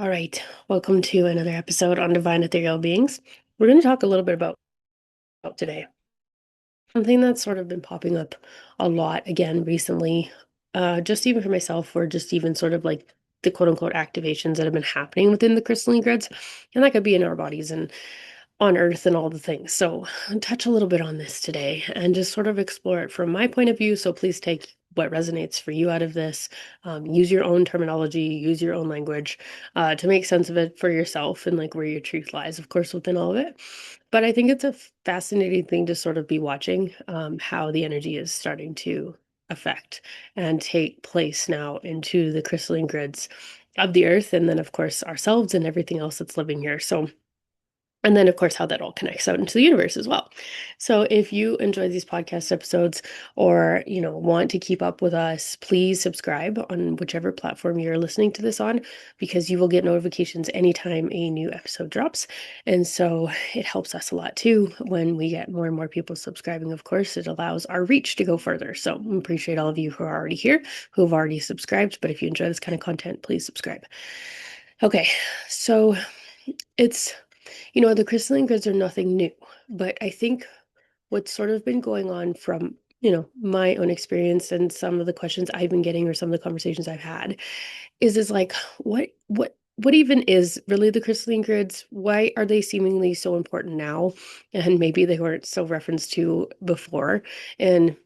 All right, welcome to another episode on Divine Ethereal Beings. We're going to talk a little bit about today. Something that's sort of been popping up a lot again recently, just even for myself, or just even sort of like the quote unquote activations that have been happening within the crystalline grids. And that could be in our bodies and on Earth and all the things. So, I'll touch a little bit on this today and just sort of explore it from my point of view. So, please take what resonates for you out of this. Use your own terminology, use your own language to make sense of it for yourself and like where your truth lies, of course, within all of it. But I think it's a fascinating thing to sort of be watching how the energy is starting to affect and take place now into the crystalline grids of the earth, and then, of course, ourselves and everything else that's living here. So, and then, of course, how that all connects out into the universe as well. So if you enjoy these podcast episodes or, want to keep up with us, please subscribe on whichever platform you're listening to this on, because you will get notifications anytime a new episode drops. And so it helps us a lot too when we get more and more people subscribing. Of course, it allows our reach to go further. So I appreciate all of you who are already here, who have already subscribed. But if you enjoy this kind of content, please subscribe. Okay, so it's the crystalline grids are nothing new, but I think what's sort of been going on from, my own experience and some of the questions I've been getting or some of the conversations I've had is like, what even is really the crystalline grids? Why are they seemingly so important now? And maybe they weren't so referenced to before. And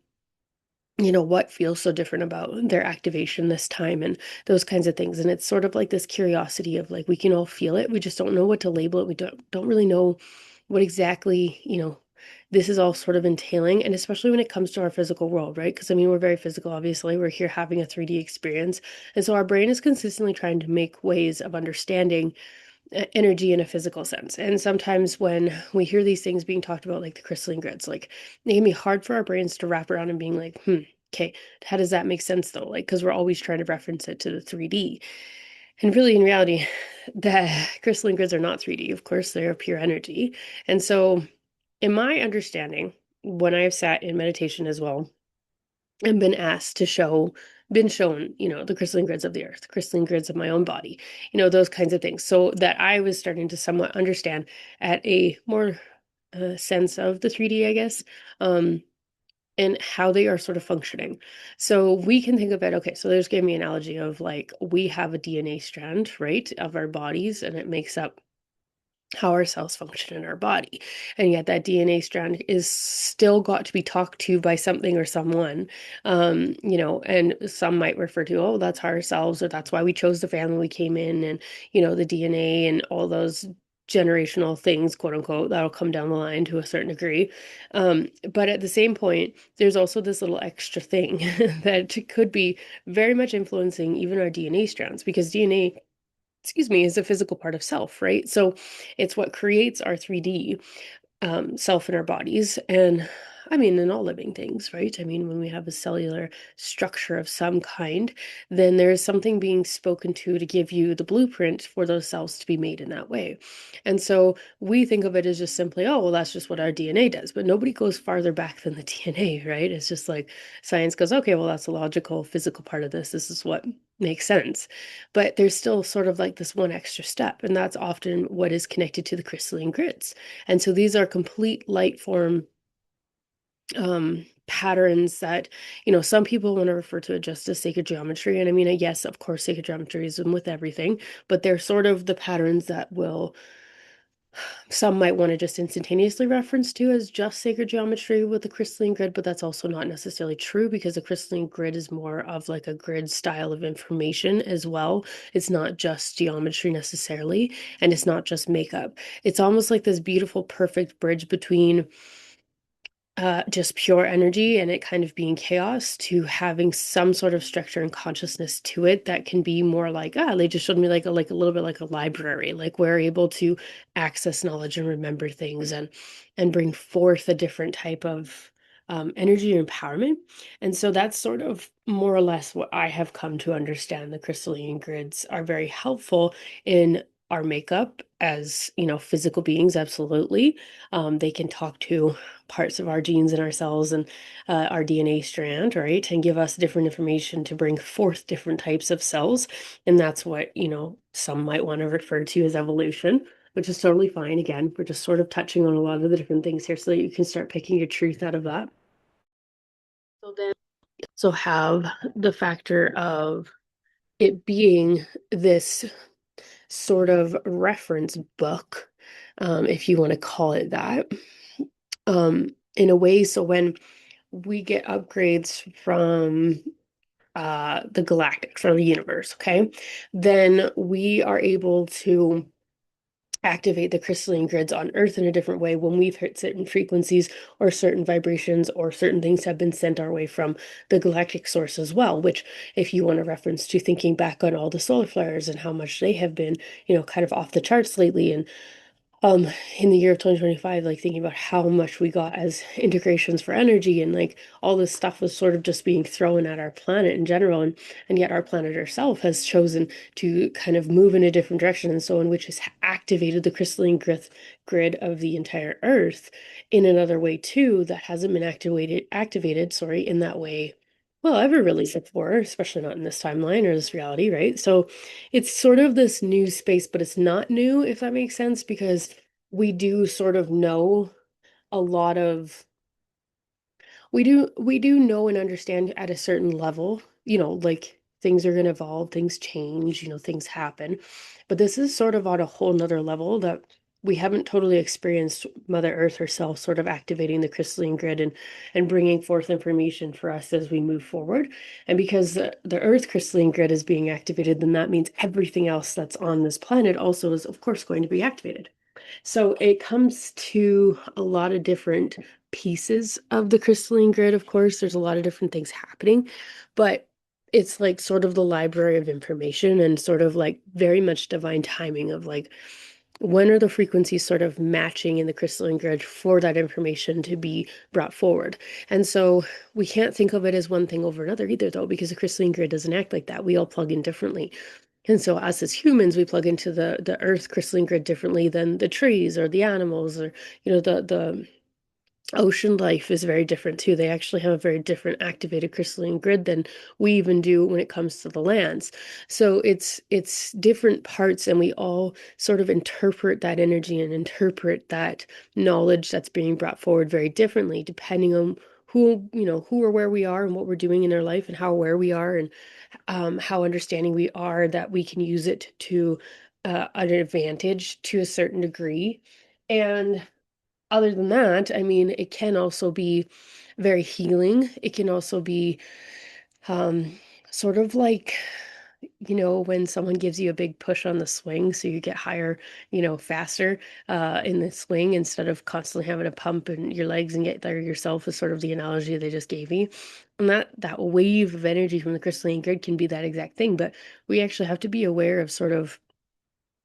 what feels so different about their activation this time and those kinds of things. And it's sort of like this curiosity of like we can all feel it. We just don't know what to label it. We don't really know what exactly, this is all sort of entailing. And especially when it comes to our physical world, right? Because I mean, we're very physical, obviously. We're here having a 3D experience. And so our brain is consistently trying to make ways of understanding energy in a physical sense. And sometimes when we hear these things being talked about, like the crystalline grids, like it can be hard for our brains to wrap around and being like, okay, how does that make sense though? Like, because we're always trying to reference it to the 3D. And really, in reality, the crystalline grids are not 3D. Of course, they're pure energy. And so, in my understanding, when I have sat in meditation as well, and been shown, the crystalline grids of the earth, crystalline grids of my own body, those kinds of things. So that I was starting to somewhat understand at a more sense of the 3D, I guess, and how they are sort of functioning. So we can think of it, okay, so there's gave me an analogy of like we have a DNA strand, right, of our bodies, and it makes up how our cells function in our body. And yet that DNA strand is still got to be talked to by something or someone. And some might refer to, oh, that's ourselves, or that's why we chose the family we came in, and the DNA and all those generational things, quote unquote, that'll come down the line to a certain degree. But at the same point, there's also this little extra thing that could be very much influencing even our DNA strands, because DNA, excuse me, is a physical part of self, right? So it's what creates our 3D self in our bodies. And I mean, in all living things, right? I mean, when we have a cellular structure of some kind, then there is something being spoken to give you the blueprint for those cells to be made in that way. And so we think of it as just simply, oh, well, that's just what our DNA does. But nobody goes farther back than the DNA, right? It's just like science goes, okay, well, that's a logical, physical part of this. This is what makes sense. But there's still sort of like this one extra step, and that's often what is connected to the crystalline grids. And so these are complete light form patterns that, some people want to refer to it just as sacred geometry. And I mean, yes, of course, sacred geometry is in with everything, but they're sort of the patterns that will, some might want to just instantaneously reference to as just sacred geometry with the crystalline grid, but that's also not necessarily true, because the crystalline grid is more of like a grid style of information as well. It's not just geometry necessarily, and it's not just makeup. It's almost like this beautiful, perfect bridge between just pure energy and it kind of being chaos to having some sort of structure and consciousness to it that can be more like, they just showed me like a little bit like a library, like we're able to access knowledge and remember things and bring forth a different type of energy and empowerment. And so that's sort of more or less what I have come to understand. The crystalline grids are very helpful in our makeup as, physical beings, absolutely. They can talk to parts of our genes in our cells and our DNA strand, right? And give us different information to bring forth different types of cells. And that's what, some might want to refer to as evolution, which is totally fine. Again, we're just sort of touching on a lot of the different things here so that you can start picking your truth out of that. So then also have the factor of it being this sort of reference book, if you want to call it that, in a way. So when we get upgrades from the galactics or the universe, okay, then we are able to activate the crystalline grids on Earth in a different way when we've hit certain frequencies or certain vibrations or certain things have been sent our way from the galactic source as well, which if you want to reference to thinking back on all the solar flares and how much they have been, kind of off the charts lately and um in the year of 2025, like thinking about how much we got as integrations for energy and like all this stuff was sort of just being thrown at our planet in general, and yet our planet herself has chosen to kind of move in a different direction, and so in which has activated the crystalline grid of the entire earth in another way too that hasn't been activated, sorry, in that way well ever really before, especially not in this timeline or this reality, right? So it's sort of this new space, but it's not new, if that makes sense, because we do sort of know a lot of we do know and understand at a certain level, like things are going to evolve, things change, things happen. But this is sort of on a whole nother level that we haven't totally experienced Mother Earth herself sort of activating the crystalline grid and bringing forth information for us as we move forward. And because the Earth crystalline grid is being activated, then that means everything else that's on this planet also is, of course, going to be activated. So it comes to a lot of different pieces of the crystalline grid. Of course, there's a lot of different things happening, but it's like sort of the library of information and sort of like very much divine timing of like when are the frequencies sort of matching in the crystalline grid for that information to be brought forward. And so we can't think of it as one thing over another either, though, because the crystalline grid doesn't act like that. We all plug in differently. And so us as humans, we plug into the earth crystalline grid differently than the trees or the animals or, the ocean life is very different too. They actually have a very different activated crystalline grid than we even do when it comes to the lands. So it's different parts, and we all sort of interpret that energy and interpret that knowledge that's being brought forward very differently, depending on who or where we are and what we're doing in our life and how aware we are and how understanding we are that we can use it to an advantage to a certain degree. And other than that, I mean, it can also be very healing. It can also be um, sort of like, when someone gives you a big push on the swing, so you get higher, faster in the swing instead of constantly having to pump in your legs and get there yourself is sort of the analogy they just gave me. And that wave of energy from the crystalline grid can be that exact thing, but we actually have to be aware of sort of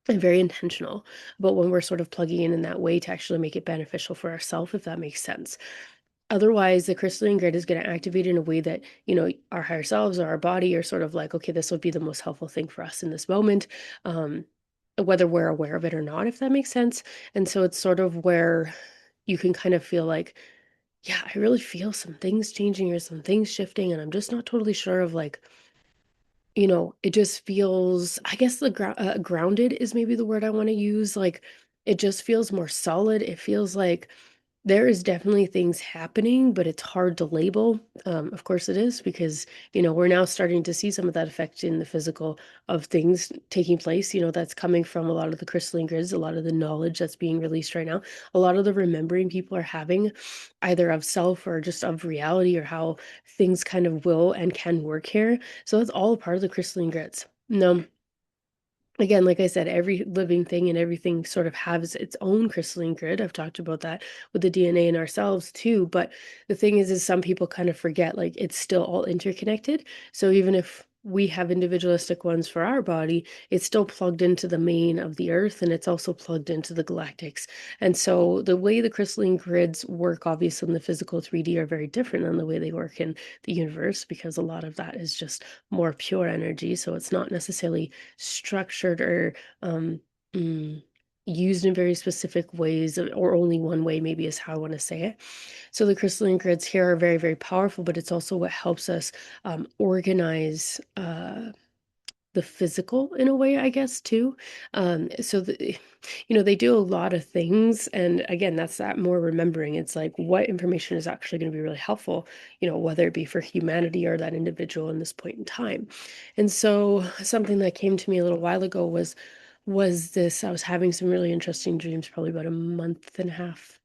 and very intentional about when we're sort of plugging in that way to actually make it beneficial for ourselves, if that makes sense. Otherwise, the crystalline grid is going to activate in a way that, our higher selves or our body are sort of like, okay, this would be the most helpful thing for us in this moment, whether we're aware of it or not, if that makes sense. And so it's sort of where you can kind of feel like, yeah, I really feel some things changing or some things shifting, and I'm just not totally sure of like, it just feels, I guess grounded is maybe the word I want to use. Like, it just feels more solid. It feels like there is definitely things happening, but it's hard to label. Of course it is because, we're now starting to see some of that effect in the physical of things taking place. That's coming from a lot of the crystalline grids, a lot of the knowledge that's being released right now, a lot of the remembering people are having either of self or just of reality or how things kind of will and can work here. So that's all a part of the crystalline grids. No, again, like I said, every living thing and everything sort of has its own crystalline grid. I've talked about that with the DNA in ourselves too. But the thing is some people kind of forget like it's still all interconnected. So even if we have individualistic ones for our body, it's still plugged into the main of the earth and it's also plugged into the galactics. And so the way the crystalline grids work, obviously in the physical 3D, are very different than the way they work in the universe because a lot of that is just more pure energy. So it's not necessarily structured or Mm. Used in very specific ways, or only one way, maybe is how I want to say it. So the crystalline grids here are very, very powerful, but it's also what helps us organize the physical in a way, I guess, too. So they do a lot of things, and again, that's that more remembering. It's like what information is actually going to be really helpful, whether it be for humanity or that individual in this point in time. And so something that came to me a little while ago was this. I was having some really interesting dreams, probably about a month and a half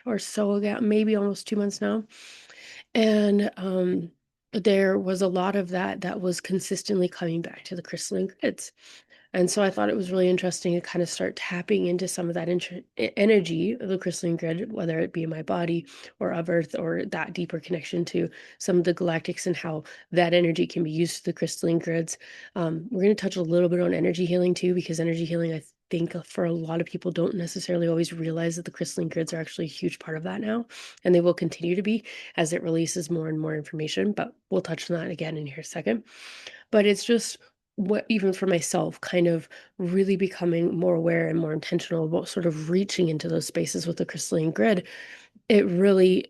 or so ago, maybe almost 2 months now. And there was a lot of that was consistently coming back to the crystalline grids. And so I thought it was really interesting to kind of start tapping into some of that energy of the crystalline grid, whether it be in my body or of Earth, or that deeper connection to some of the galactics and how that energy can be used to the crystalline grids. We're going to touch a little bit on energy healing too, because energy healing, I think, for a lot of people don't necessarily always realize that the crystalline grids are actually a huge part of that now, and they will continue to be as it releases more and more information. But we'll touch on that again in here a second. But it's just what, even for myself, kind of really becoming more aware and more intentional about sort of reaching into those spaces with the crystalline grid. It really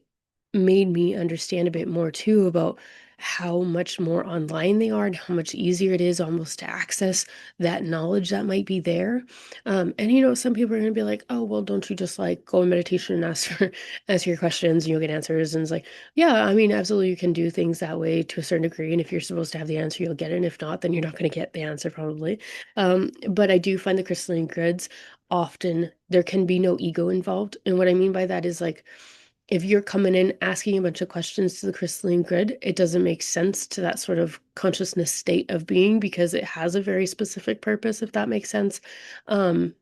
made me understand a bit more too about how much more online they are and how much easier it is almost to access that knowledge that might be there. And some people are going to be like, oh, well, don't you just like go in meditation and ask your questions and you'll get answers? And it's like, yeah, I mean, absolutely, you can do things that way to a certain degree. And if you're supposed to have the answer, you'll get it. And if not, then you're not going to get the answer probably. But I do find the crystalline grids, often there can be no ego involved. And what I mean by that is, like, if you're coming in asking a bunch of questions to the crystalline grid, it doesn't make sense to that sort of consciousness state of being, because it has a very specific purpose, if that makes sense. Um,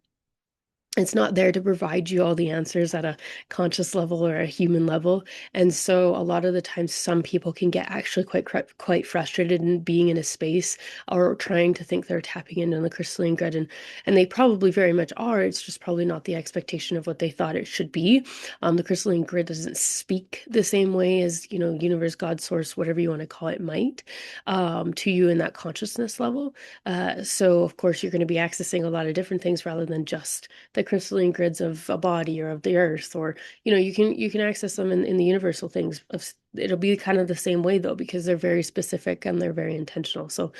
it's not there to provide you all the answers at a conscious level or a human level. And so a lot of the times some people can get actually quite frustrated in being in a space or trying to think they're tapping into the crystalline grid, and they probably very much are. It's just probably not the expectation of what they thought it should be. The crystalline grid doesn't speak the same way as, universe, God, source, whatever you want to call it, might, to you in that consciousness level. So of course you're going to be accessing a lot of different things rather than just the crystalline grids of a body or of the earth, or you can access them in the universal things it'll be kind of the same way though, because they're very specific and they're very intentional. So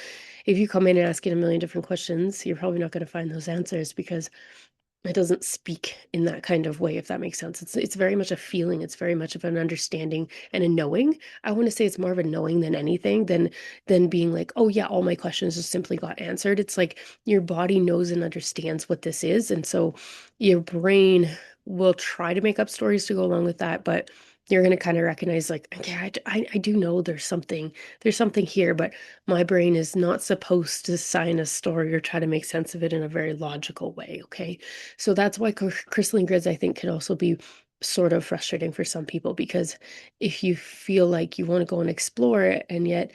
if you come in and asking a million different questions, you're probably not going to find those answers, because it doesn't speak in that kind of way, if that makes sense. It's very much a feeling. It's very much of an understanding and a knowing. I want to say it's more of a knowing than anything, than being like, oh yeah, all my questions just simply got answered. It's like your body knows and understands what this is, and so your brain will try to make up stories to go along with that, but you're going to kind of recognize, like, yeah, I do know there's something here, but my brain is not supposed to sign a story or try to make sense of it in a very logical way. Okay. So that's why crystalline grids, I think, can also be sort of frustrating for some people, because if you feel like you want to go and explore it, and yet,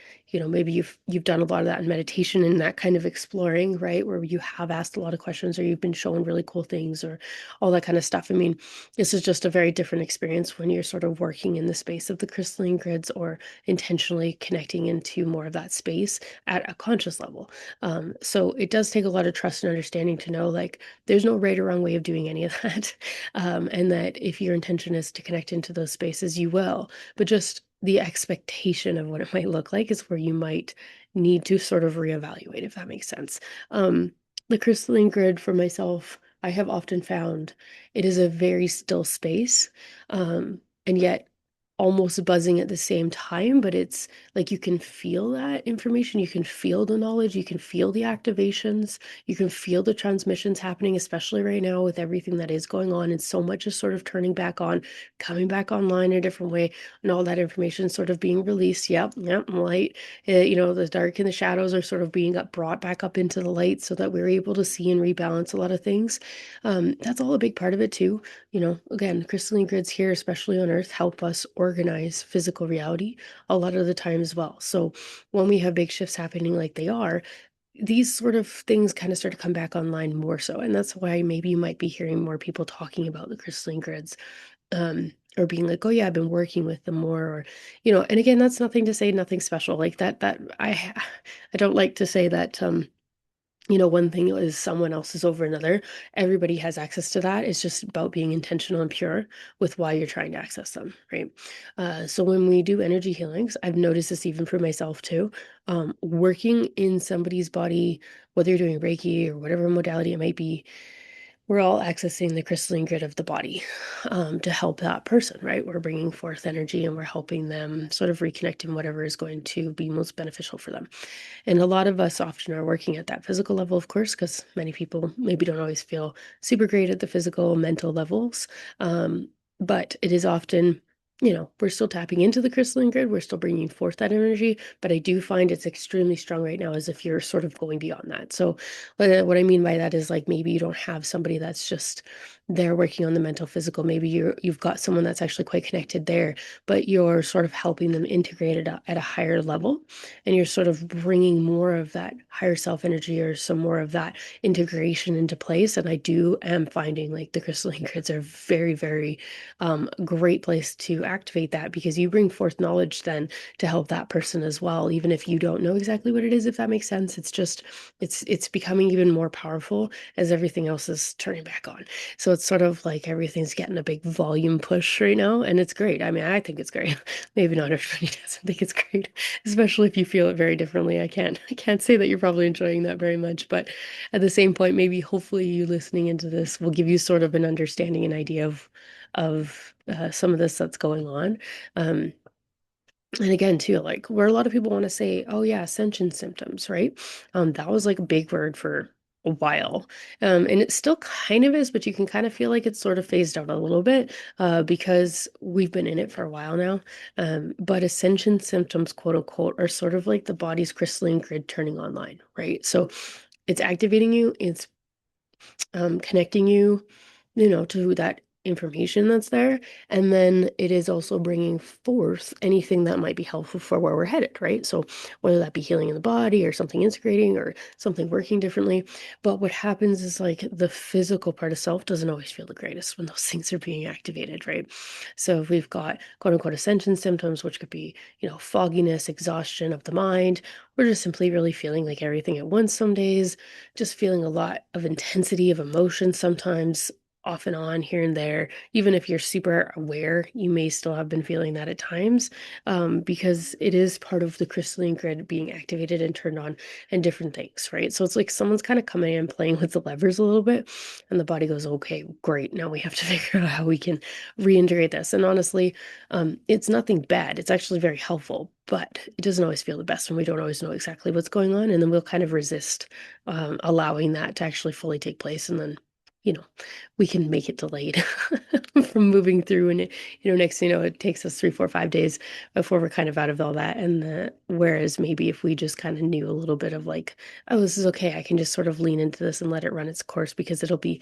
maybe you've done a lot of that in meditation and that kind of exploring, right? Where you have asked a lot of questions, or you've been shown really cool things, or all that kind of stuff. I mean, this is just a very different experience when you're sort of working in the space of the crystalline grids, or intentionally connecting into more of that space at a conscious level. So it does take a lot of trust and understanding to know, like, there's no right or wrong way of doing any of that. And that if your intention is to connect into those spaces, you will. But just the expectation of what it might look like is where you might need to sort of reevaluate, if that makes sense. Um, the crystalline grid for myself, I have often found it is a very still space, and yet almost buzzing at the same time, but it's like you can feel that information, you can feel the knowledge, you can feel the activations, you can feel the transmissions happening, especially right now with everything that is going on, and so much is sort of turning back on, coming back online in a different way, and all that information sort of being released. Yep, light. The dark and the shadows are sort of being brought back up into the light, so that we're able to see and rebalance a lot of things. That's all a big part of it too. Again, crystalline grids here, especially on Earth, help us organize physical reality a lot of the time as well. So when we have big shifts happening like they are, these sort of things kind of start to come back online more so. And that's why maybe you might be hearing more people talking about the crystalline grids, or being like, oh yeah, I've been working with them more, or, and again, that's nothing to say nothing special like that, I don't like to say that, one thing is someone else is over another. Everybody has access to that. It's just about being intentional and pure with why you're trying to access them, right? So when we do energy healings, I've noticed this even for myself too. Working in somebody's body, whether you're doing Reiki or whatever modality it might be, we're all accessing the crystalline grid of the body to help that person, right? We're bringing forth energy and we're helping them sort of reconnect in whatever is going to be most beneficial for them. And a lot of us often are working at that physical level, of course, because many people maybe don't always feel super great at the physical, mental levels. But it is often, we're still tapping into the crystalline grid, we're still bringing forth that energy, but I do find it's extremely strong right now as if you're sort of going beyond that. So, what I mean by that is like maybe you don't have somebody that's just there working on the mental, physical. Maybe you've got someone that's actually quite connected there, but you're sort of helping them integrate it at a higher level and you're sort of bringing more of that higher self energy or some more of that integration into place. And I do am finding like the crystalline grids are very, very great place to activate that because you bring forth knowledge then to help that person as well, even if you don't know exactly what it is, if that makes sense. It's just it's becoming even more powerful as everything else is turning back on. So it's sort of like everything's getting a big volume push right now, and it's great. I mean, I think it's great. Maybe not everybody doesn't think it's great, especially if you feel it very differently. I can't say that you're probably enjoying that very much, but at the same point, maybe hopefully you listening into this will give you sort of an understanding and idea of some of this that's going on. Um, and again, too, like where a lot of people want to say, oh yeah, ascension symptoms, right? That was like a big word for a while. And it still kind of is, but you can kind of feel like it's sort of phased out a little bit because we've been in it for a while now. But ascension symptoms, quote unquote, are sort of like the body's crystalline grid turning online, right? So it's activating you, it's connecting you, to that information that's there. And then it is also bringing forth anything that might be helpful for where we're headed, right? So whether that be healing in the body or something integrating or something working differently. But what happens is like the physical part of self doesn't always feel the greatest when those things are being activated, right? So if we've got quote unquote ascension symptoms, which could be, fogginess, exhaustion of the mind, or just simply really feeling like everything at once some days, just feeling a lot of intensity of emotion sometimes off and on here and there. Even if you're super aware, you may still have been feeling that at times because it is part of the crystalline grid being activated and turned on and different things, right? So it's like someone's kind of coming in and playing with the levers a little bit and the body goes, okay, great. Now we have to figure out how we can reintegrate this. And honestly, it's nothing bad. It's actually very helpful, but it doesn't always feel the best when we don't always know exactly what's going on. And then we'll kind of resist allowing that to actually fully take place. And then, you know, we can make it delayed from moving through. And, next thing you know, it takes us 3, 4, 5 days before we're kind of out of all that. And whereas maybe if we just kind of knew a little bit of like, oh, this is okay, I can just sort of lean into this and let it run its course because it'll be,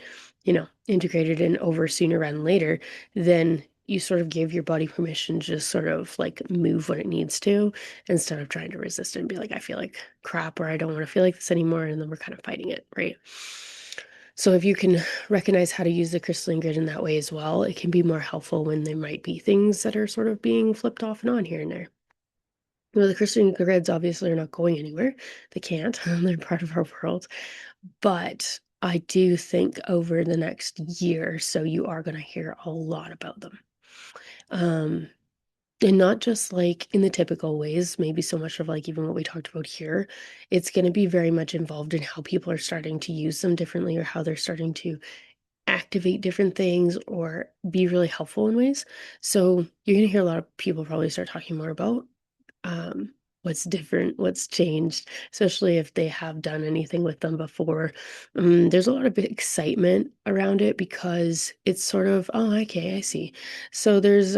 integrated and over sooner rather than later, then you sort of give your body permission to just sort of like move when it needs to instead of trying to resist it and be like, I feel like crap or I don't want to feel like this anymore. And then we're kind of fighting it, right? So if you can recognize how to use the crystalline grid in that way as well, it can be more helpful when there might be things that are sort of being flipped off and on here and there. The crystalline grids obviously are not going anywhere. They can't. They're part of our world. But I do think over the next year or so, you are going to hear a lot about them. Um, and not just like in the typical ways, maybe so much of like even what we talked about here. It's going to be very much involved in how people are starting to use them differently or how they're starting to activate different things or be really helpful in ways. So you're going to hear a lot of people probably start talking more about um, what's different, what's changed, especially if they have done anything with them before. There's a lot of excitement around it because it's sort of, oh, okay, I see. So there's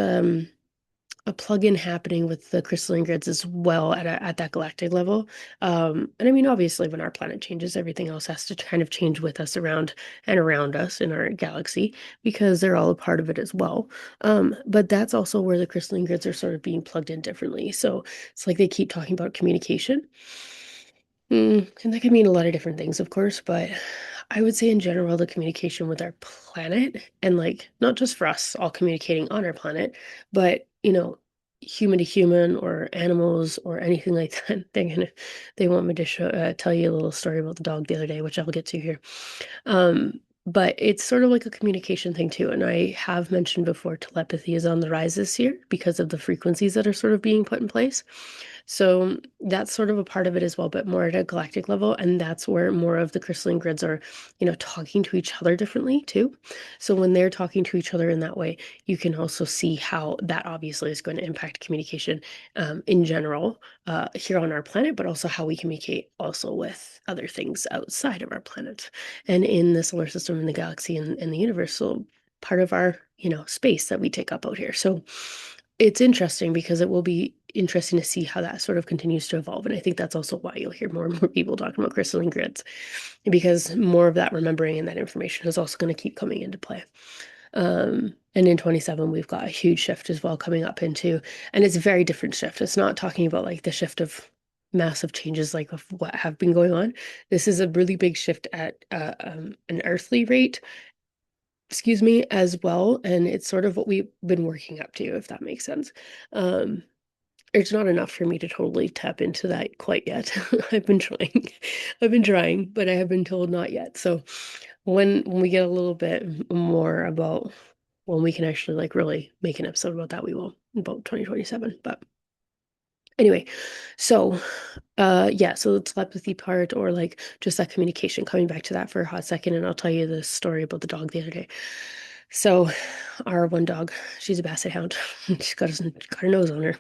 a plug-in happening with the crystalline grids as well at that galactic level. And I mean, obviously, when our planet changes, everything else has to kind of change with us around and around us in our galaxy because they're all a part of it as well. But that's also where the crystalline grids are sort of being plugged in differently. So it's like they keep talking about communication. And that can mean a lot of different things, of course, but I would say in general, the communication with our planet and like not just for us all communicating on our planet, but human to human or animals or anything like that. They want me to tell you a little story about the dog the other day, which I'll get to here. But it's sort of like a communication thing too. And I have mentioned before, telepathy is on the rise this year because of the frequencies that are sort of being put in place. So that's sort of a part of it as well, but more at a galactic level. And that's where more of the crystalline grids are, talking to each other differently too. So when they're talking to each other in that way, you can also see how that obviously is going to impact communication in general here on our planet, but also how we communicate also with other things outside of our planet and in the solar system, in the galaxy, and the universe. So part of our, space that we take up out here. So it's interesting because it will be interesting to see how that sort of continues to evolve. And I think that's also why you'll hear more and more people talking about crystalline grids, because more of that remembering and that information is also going to keep coming into play. And in 27, we've got a huge shift as well coming up into, and it's a very different shift. It's not talking about like the shift of massive changes like of what have been going on. This is a really big shift at an earthly rate, excuse me, as well. And it's sort of what we've been working up to, if that makes sense. Um, it's not enough for me to totally tap into that quite yet. I've been trying. I've been trying, but I have been told not yet. So when we get a little bit more about when we can actually like really make an episode about that, we will about 2027. But anyway, so yeah, so the telepathy part or like just that communication, coming back to that for a hot second, and I'll tell you the story about the dog the other day. So our one dog, she's a basset hound. She's got her nose on her.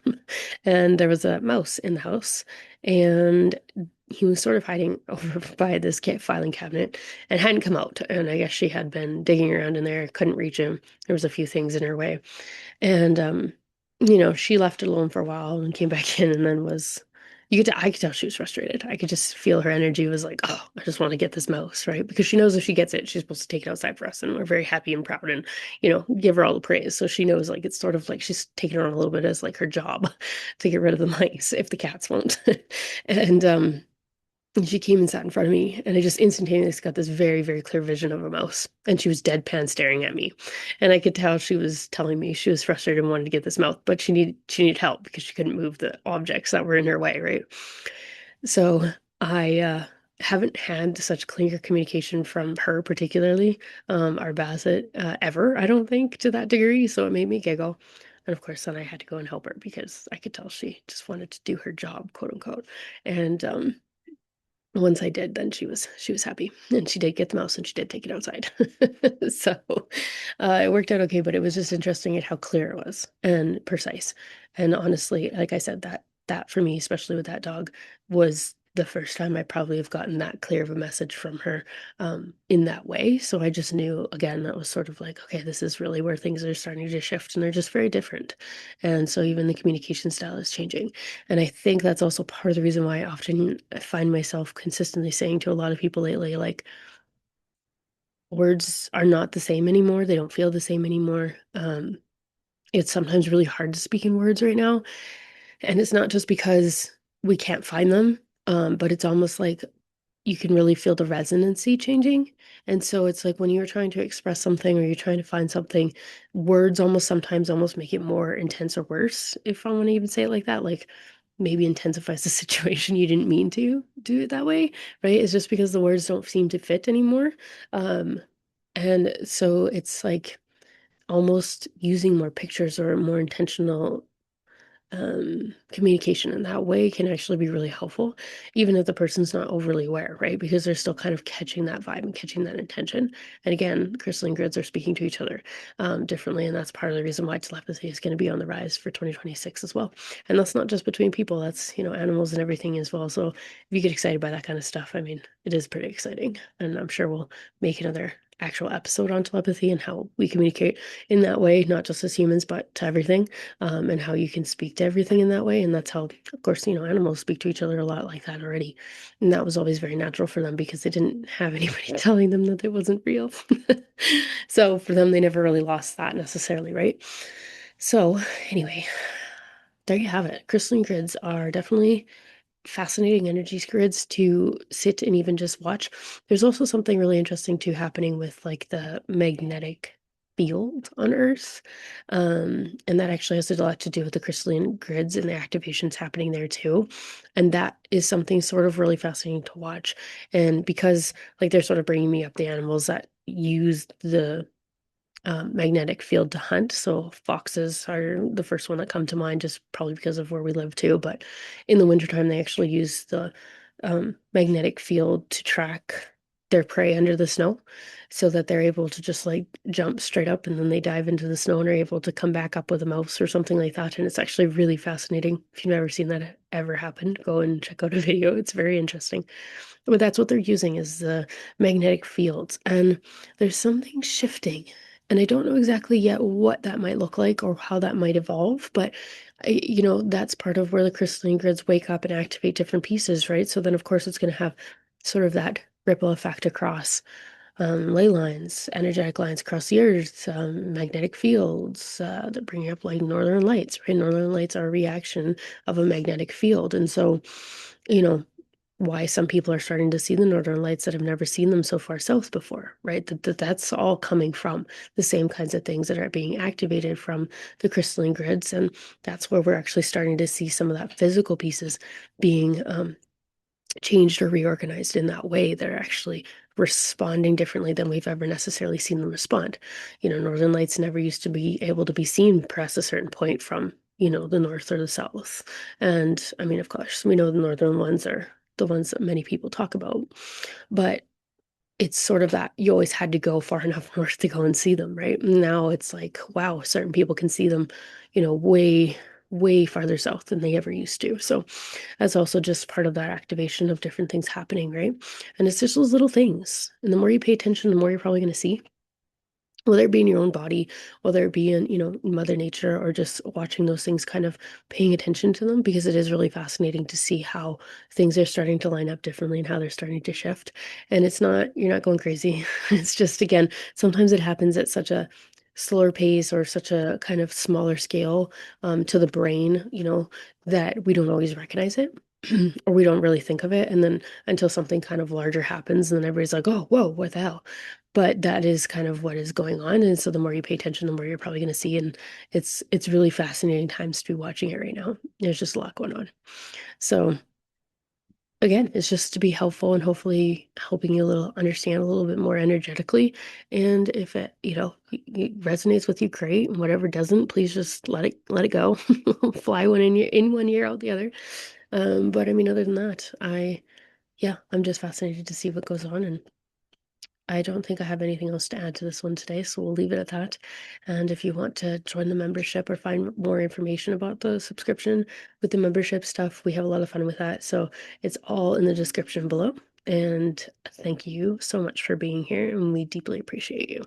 And there was a mouse in the house, and he was sort of hiding over by this filing cabinet and hadn't come out. And I guess she had been digging around in there, couldn't reach him. There was a few things in her way. And she left it alone for a while and came back in and then I could tell she was frustrated. I could just feel her energy was like, oh, I just want to get this mouse, right? Because she knows if she gets it, she's supposed to take it outside for us. And we're very happy and proud and, give her all the praise. So she knows like it's sort of like she's taking it on a little bit as like her job to get rid of the mice if the cats won't. And she came and sat in front of me, and I just instantaneously got this very, very clear vision of a mouse. And she was deadpan staring at me. And I could tell she was telling me she was frustrated and wanted to get this mouse, but she needed help because she couldn't move the objects that were in her way, right? So I haven't had such clear communication from her, particularly, our Basset, ever, I don't think, to that degree. So it made me giggle. And of course, then I had to go and help her because I could tell she just wanted to do her job, quote unquote. And once I did, then she was happy, and she did get the mouse, and she did take it outside. So it worked out okay, but it was just interesting at how clear it was and precise. And honestly, like I said, that for me, especially with that dog, was the first time I probably have gotten that clear of a message from her in that way. So I just knew again that was sort of like, okay, this is really where things are starting to shift, and they're just very different. And so even the communication style is changing. And I think that's also part of the reason why I often find myself consistently saying to a lot of people lately, like, words are not the same anymore. They don't feel the same anymore. It's sometimes really hard to speak in words right now. And it's not just because we can't find them, but it's almost like you can really feel the resonancy changing. And so it's like when you're trying to express something or you're trying to find something, words almost sometimes almost make it more intense or worse, if I want to even say it like that. Like maybe intensifies the situation you didn't mean to do it that way, right? It's just because the words don't seem to fit anymore. Um, and so it's like almost using more pictures or more intentional communication in that way can actually be really helpful, even if the person's not overly aware, right? Because they're still kind of catching that vibe and catching that intention. And again, crystalline grids are speaking to each other differently. And that's part of the reason why telepathy is going to be on the rise for 2026 as well. And that's not just between people, that's, animals and everything as well. So if you get excited by that kind of stuff, I mean, it is pretty exciting. And I'm sure we'll make another actual episode on telepathy and how we communicate in that way, not just as humans, but to everything, and how you can speak to everything in that way. And that's how, of course, animals speak to each other a lot like that already. And that was always very natural for them because they didn't have anybody telling them that it wasn't real. So for them, they never really lost that necessarily, right? So anyway, there you have it. Crystalline grids are definitely fascinating energy grids to sit and even just watch. There's also something really interesting too happening with like the magnetic. field on Earth. And that actually has a lot to do with the crystalline grids and the activations happening there too. And that is something sort of really fascinating to watch. And because like they're sort of bringing me up the animals that use the magnetic field to hunt. So foxes are the first one that come to mind, just probably because of where we live too. But in the wintertime, they actually use the magnetic field to track their prey under the snow so that they're able to just like jump straight up and then they dive into the snow and are able to come back up with a mouse or something like that. And it's actually really fascinating. If you've never seen that ever happen, go and check out a video. It's very interesting. But that's what they're using is the magnetic fields. And there's something shifting. And I don't know exactly yet what that might look like or how that might evolve, but that's part of where the crystalline grids wake up and activate different pieces, right? So then, of course, it's going to have sort of that ripple effect across ley lines, energetic lines across the earth, magnetic fields that bring up like northern lights, right? Northern lights are a reaction of a magnetic field. And so, you know, why some people are starting to see the northern lights that have never seen them so far south before, right? That's all coming from the same kinds of things that are being activated from the crystalline grids. And that's where we're actually starting to see some of that physical pieces being changed or reorganized in that way. They're actually responding differently than we've ever necessarily seen them respond. Northern lights never used to be able to be seen past a certain point from, the north or the south. And I mean, of course, we know the northern ones are the ones that many people talk about, but it's sort of that you always had to go far enough north to go and see them, right? Now it's like, wow, certain people can see them, way, way farther south than they ever used to. So that's also just part of that activation of different things happening, right? And it's just those little things. And the more you pay attention, the more you're probably going to see, whether it be in your own body, whether it be in, Mother Nature, or just watching those things, kind of paying attention to them, because it is really fascinating to see how things are starting to line up differently and how they're starting to shift. And you're not going crazy. It's just, again, sometimes it happens at such a slower pace or such a kind of smaller scale to the brain, that we don't always recognize it. Or we don't really think of it. And then until something kind of larger happens, and then everybody's like, oh, whoa, what the hell? But that is kind of what is going on. And so the more you pay attention, the more you're probably going to see. And it's really fascinating times to be watching it right now. There's just a lot going on. So again, it's just to be helpful and hopefully helping you a little understand a little bit more energetically. And if it, it resonates with you, great. And whatever doesn't, please just let it go. Fly one in one ear, out the other. But I mean, other than that, yeah, I'm just fascinated to see what goes on. And I don't think I have anything else to add to this one today, so we'll leave it at that. And if you want to join the membership or find more information about the subscription with the membership stuff, we have a lot of fun with that. So it's all in the description below. And thank you so much for being here, and we deeply appreciate you.